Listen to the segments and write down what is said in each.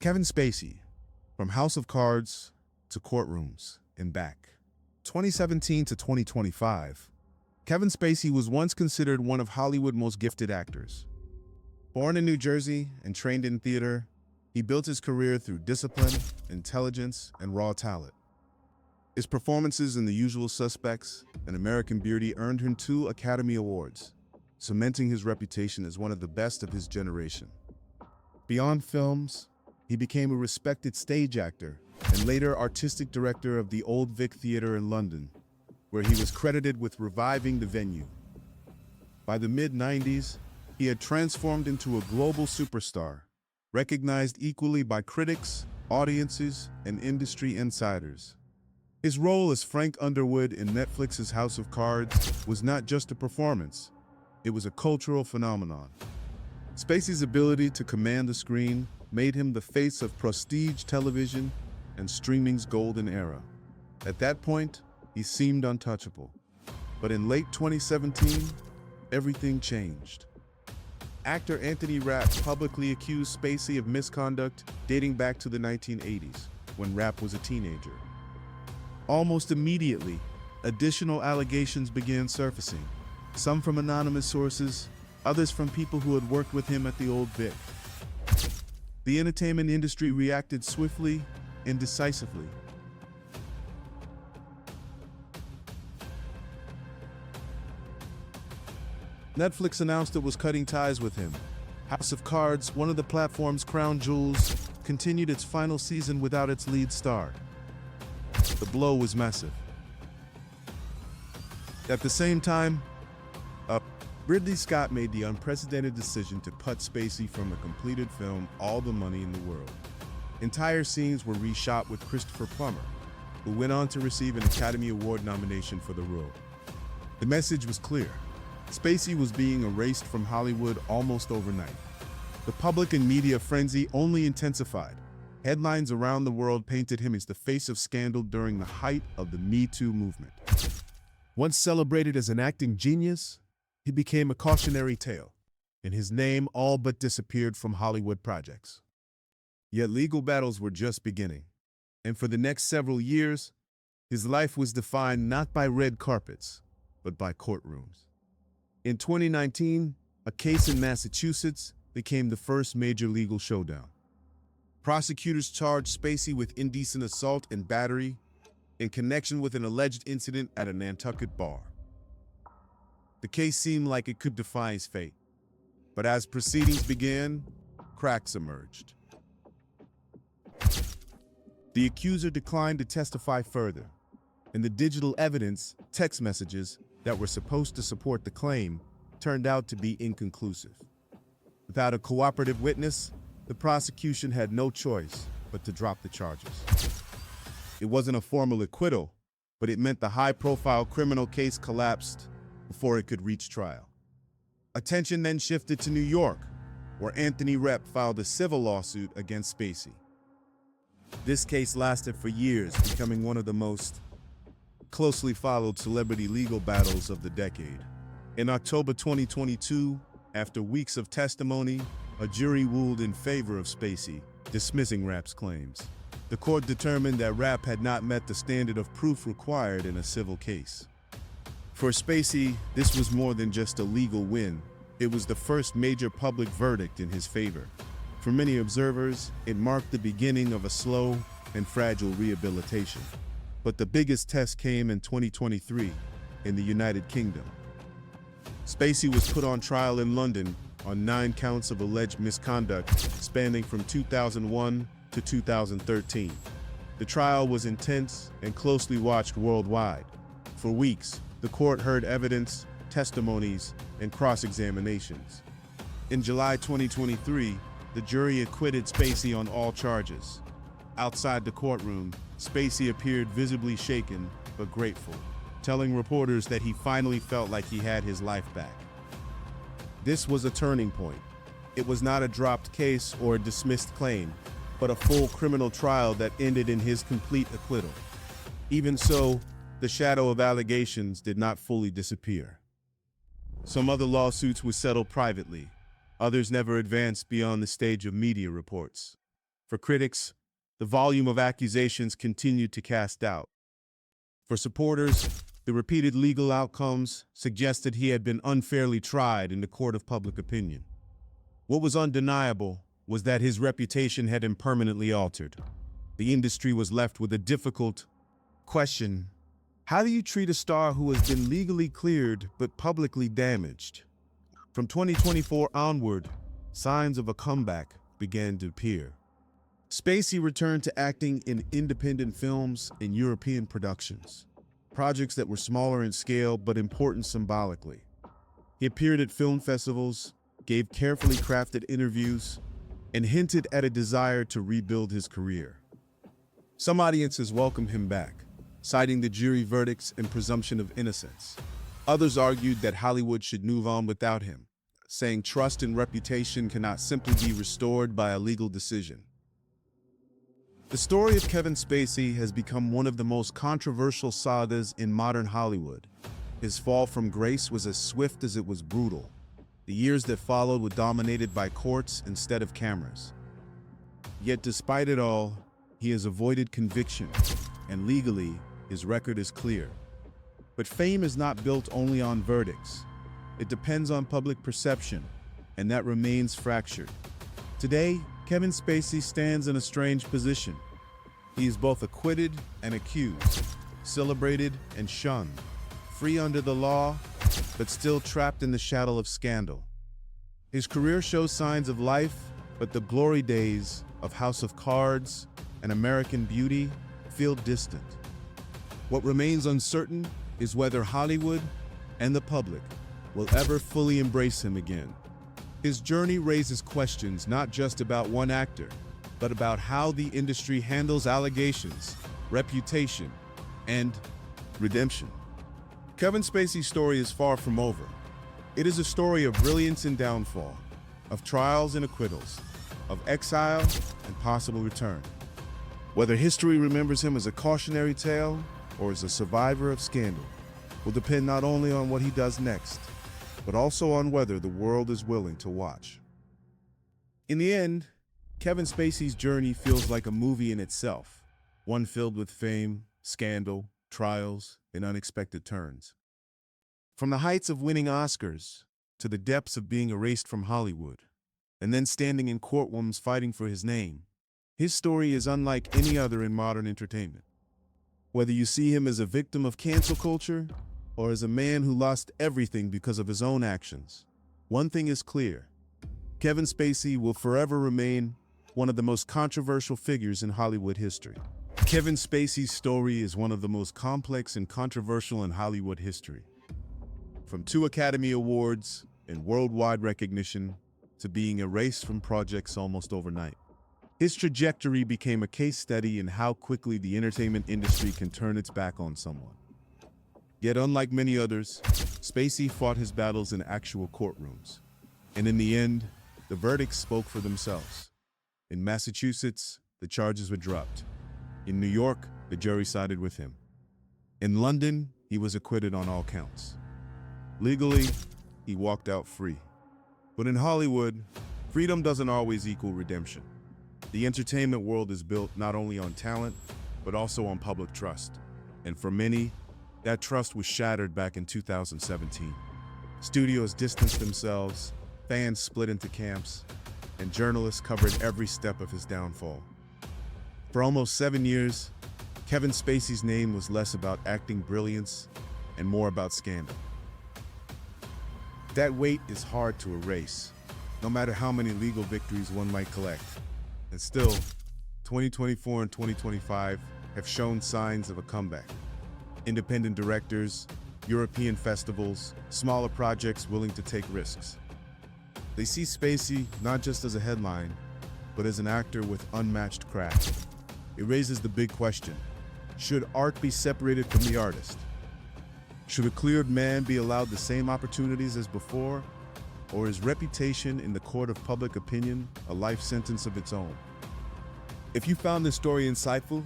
Kevin Spacey, from House of Cards to Courtrooms and back. 2017 to 2025, Kevin Spacey was once considered one of Hollywood's most gifted actors. Born in New Jersey and trained in theater, he built his career through discipline, intelligence, and raw talent. His performances in The Usual Suspects and American Beauty earned him 2 Academy Awards, cementing his reputation as one of the best of his generation. Beyond films, he became a respected stage actor and later artistic director of the Old Vic Theatre in London, where he was credited with reviving the venue. By the mid-90s, he had transformed into a global superstar, recognized equally by critics, audiences, and industry insiders. His role as Frank Underwood in Netflix's House of Cards was not just a performance, it was a cultural phenomenon. Spacey's ability to command the screen made him the face of prestige television and streaming's golden era. At that point, he seemed untouchable. But in late 2017, everything changed. Actor Anthony Rapp publicly accused Spacey of misconduct dating back to the 1980s, when Rapp was a teenager. Almost immediately, additional allegations began surfacing, some from anonymous sources, others from people who had worked with him at the Old Vic. The entertainment industry reacted swiftly and decisively. Netflix announced it was cutting ties with him. House of Cards, one of the platform's crown jewels, continued its final season without its lead star. The blow was massive. At the same time, Ridley Scott made the unprecedented decision to cut Spacey from the completed film All the Money in the World. Entire scenes were reshot with Christopher Plummer, who went on to receive an Academy Award nomination for the role. The message was clear. Spacey was being erased from Hollywood almost overnight. The public and media frenzy only intensified. Headlines around the world painted him as the face of scandal during the height of the Me Too movement. Once celebrated as an acting genius, he became a cautionary tale, and his name all but disappeared from Hollywood projects. Yet legal battles were just beginning, and for the next several years, his life was defined not by red carpets, but by courtrooms. In 2019, a case in Massachusetts became the first major legal showdown. Prosecutors charged Spacey with indecent assault and battery in connection with an alleged incident at a Nantucket bar. The case seemed like it could defy his fate, but as proceedings began, cracks emerged. The accuser declined to testify further, and the digital evidence, text messages, that were supposed to support the claim turned out to be inconclusive. Without a cooperative witness, the prosecution had no choice but to drop the charges. It wasn't a formal acquittal, but it meant the high-profile criminal case collapsed before it could reach trial. Attention then shifted to New York, where Anthony Rapp filed a civil lawsuit against Spacey. This case lasted for years, becoming one of the most closely followed celebrity legal battles of the decade. In October 2022, after weeks of testimony, a jury ruled in favor of Spacey, dismissing Rapp's claims. The court determined that Rapp had not met the standard of proof required in a civil case. For Spacey, this was more than just a legal win. It was the first major public verdict in his favor. For many observers, it marked the beginning of a slow and fragile rehabilitation. But the biggest test came in 2023 in the United Kingdom. Spacey was put on trial in London on 9 counts of alleged misconduct spanning from 2001 to 2013. The trial was intense and closely watched worldwide. For weeks, the court heard evidence, testimonies, and cross-examinations. In July 2023, the jury acquitted Spacey on all charges. Outside the courtroom, Spacey appeared visibly shaken but grateful, telling reporters that he finally felt like he had his life back. This was a turning point. It was not a dropped case or a dismissed claim, but a full criminal trial that ended in his complete acquittal. Even so, the shadow of allegations did not fully disappear. Some other lawsuits were settled privately. Others never advanced beyond the stage of media reports. For critics, the volume of accusations continued to cast doubt. For supporters, the repeated legal outcomes suggested he had been unfairly tried in the court of public opinion. What was undeniable was that his reputation had been permanently altered. The industry was left with a difficult question. How do you treat a star who has been legally cleared but publicly damaged? From 2024 onward, signs of a comeback began to appear. Spacey returned to acting in independent films and European productions, projects that were smaller in scale but important symbolically. He appeared at film festivals, gave carefully crafted interviews, and hinted at a desire to rebuild his career. Some audiences welcomed him back, citing the jury verdicts and presumption of innocence. Others argued that Hollywood should move on without him, saying trust and reputation cannot simply be restored by a legal decision. The story of Kevin Spacey has become one of the most controversial sagas in modern Hollywood. His fall from grace was as swift as it was brutal. The years that followed were dominated by courts instead of cameras. Yet despite it all, he has avoided conviction, and legally, his record is clear. But fame is not built only on verdicts. It depends on public perception, and that remains fractured. Today, Kevin Spacey stands in a strange position. He is both acquitted and accused, celebrated and shunned, free under the law, but still trapped in the shadow of scandal. His career shows signs of life, but the glory days of House of Cards and American Beauty feel distant. What remains uncertain is whether Hollywood and the public will ever fully embrace him again. His journey raises questions not just about one actor, but about how the industry handles allegations, reputation, and redemption. Kevin Spacey's story is far from over. It is a story of brilliance and downfall, of trials and acquittals, of exile and possible return. Whether history remembers him as a cautionary tale or as a survivor of scandal will depend not only on what he does next, but also on whether the world is willing to watch. In the end, Kevin Spacey's journey feels like a movie in itself, one filled with fame, scandal, trials, and unexpected turns. From the heights of winning Oscars to the depths of being erased from Hollywood, and then standing in courtrooms fighting for his name, his story is unlike any other in modern entertainment. Whether you see him as a victim of cancel culture or as a man who lost everything because of his own actions, one thing is clear: Kevin Spacey will forever remain one of the most controversial figures in Hollywood history. Kevin Spacey's story is one of the most complex and controversial in Hollywood history. From 2 Academy Awards and worldwide recognition to being erased from projects almost overnight, his trajectory became a case study in how quickly the entertainment industry can turn its back on someone. Yet unlike many others, Spacey fought his battles in actual courtrooms. And in the end, the verdicts spoke for themselves. In Massachusetts, the charges were dropped. In New York, the jury sided with him. In London, he was acquitted on all counts. Legally, he walked out free. But in Hollywood, freedom doesn't always equal redemption. The entertainment world is built not only on talent, but also on public trust. And for many, that trust was shattered back in 2017. Studios distanced themselves, fans split into camps, and journalists covered every step of his downfall. For almost 7 years, Kevin Spacey's name was less about acting brilliance and more about scandal. That weight is hard to erase, no matter how many legal victories one might collect. And still, 2024 and 2025 have shown signs of a comeback. Independent directors, European festivals, smaller projects willing to take risks. They see Spacey not just as a headline, but as an actor with unmatched craft. It raises the big question: should art be separated from the artist? Should a cleared man be allowed the same opportunities as before? Or is reputation in the court of public opinion a life sentence of its own? If you found this story insightful,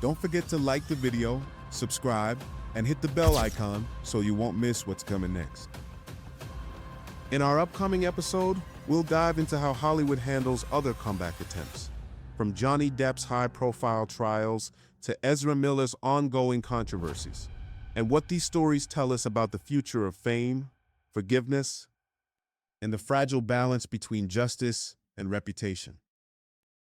don't forget to like the video, subscribe, and hit the bell icon so you won't miss what's coming next. In our upcoming episode, we'll dive into how Hollywood handles other comeback attempts, from Johnny Depp's high-profile trials to Ezra Miller's ongoing controversies, and what these stories tell us about the future of fame, forgiveness, and the fragile balance between justice and reputation.